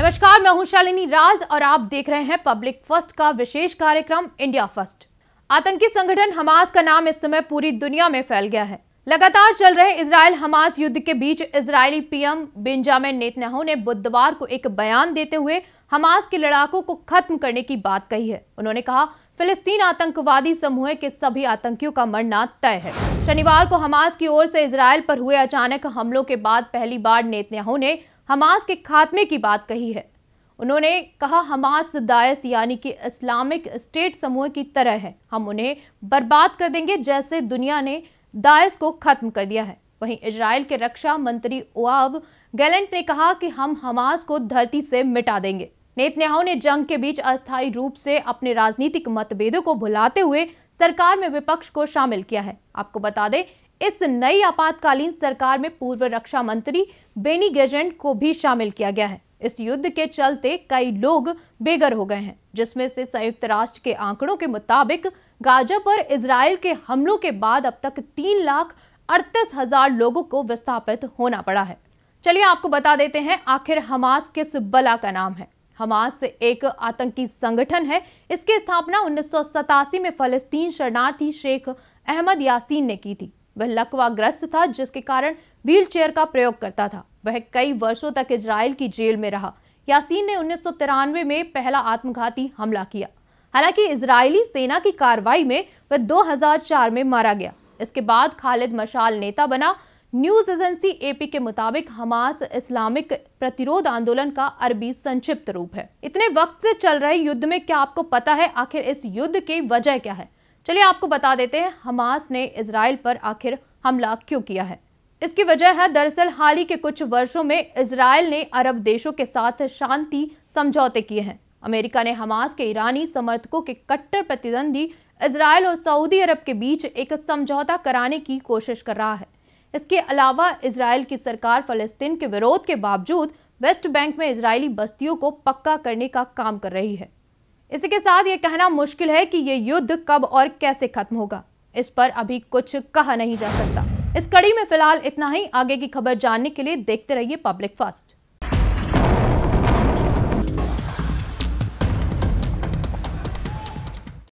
नमस्कार, मैं हूं शालिनी राज और आप देख रहे हैं पब्लिक फर्स्ट का विशेष कार्यक्रम इंडिया फर्स्ट। आतंकी संगठन हमास का नाम इस समय पूरी दुनिया में फैल गया है। लगातार चल रहे इजराइल हमास युद्ध के बीच इजरायली पीएम बेंजामिन नेतन्याहू ने बुधवार को एक बयान देते हुए हमास के लड़ाकों को खत्म करने की बात कही है। उन्होंने कहा, फिलिस्तीन आतंकवादी समूह के सभी आतंकियों का मरना तय है। शनिवार को हमास की ओर से इजराइल पर हुए अचानक हमलों के बाद पहली बार नेतन्याहू ने हमास के खात्मे की बात कही है। उन्होंने कहा, हमास दाइश यानी कि इस्लामिक स्टेट समूह की तरह है। हम उन्हें बर्बाद कर देंगे जैसे दुनिया ने दाइश को खत्म कर दिया है। वहीं इजराइल के रक्षा मंत्री योआव गैलेंट ने कहा कि हम हमास को धरती से मिटा देंगे। नेतन्याहू ने जंग के बीच अस्थायी रूप से अपने राजनीतिक मतभेदों को भुलाते हुए सरकार में विपक्ष को शामिल किया है। आपको बता दें, इस नई आपातकालीन सरकार में पूर्व रक्षा मंत्री बेनी गैजेंट को भी शामिल किया गया है। इस युद्ध के चलते कई लोग बेघर हो गए हैं, जिसमें से संयुक्त राष्ट्र के आंकड़ों के मुताबिक गाजा पर इजराइल के हमलों के बाद अब तक 3,38,000 लोगों को विस्थापित होना पड़ा है। चलिए आपको बता देते हैं, आखिर हमास किस बला का नाम है। हमास एक आतंकी संगठन है। इसकी स्थापना 1987 में फलस्तीन शरणार्थी शेख अहमद यासीन ने की थी। वह लकवाग्रस्त था, जिसके कारण व्हील चेयर का प्रयोग करता था। वह कई वर्षों तक इजराइल की जेल में रहा। यासीन ने 1993 में पहला आत्मघाती हमला किया। हालांकि इजरायली सेना की कार्रवाई में वह 2004 में मारा गया। इसके बाद खालिद मशाल नेता बना। न्यूज एजेंसी एपी के मुताबिक हमास इस्लामिक प्रतिरोध आंदोलन का अरबी संक्षिप्त रूप है। इतने वक्त से चल रहे युद्ध में क्या आपको पता है आखिर इस युद्ध की वजह क्या है? चलिए आपको बता देते हैं, हमास ने इजराइल पर आखिर हमला क्यों किया है। इसकी वजह है, दरअसल हाल ही के कुछ वर्षों में इजराइल ने अरब देशों के साथ शांति समझौते किए हैं। अमेरिका ने हमास के ईरानी समर्थकों के कट्टर प्रतिद्वंदी इजराइल और सऊदी अरब के बीच एक समझौता कराने की कोशिश कर रहा है। इसके अलावा इजराइल की सरकार फलस्तीन के विरोध के बावजूद वेस्ट बैंक में इजरायली बस्तियों को पक्का करने का काम कर रही है। इसी के साथ ये कहना मुश्किल है कि ये युद्ध कब और कैसे खत्म होगा। इस पर अभी कुछ कहा नहीं जा सकता। इस कड़ी में फिलहाल इतना ही। आगे की खबर जानने के लिए देखते रहिए पब्लिक फर्स्ट।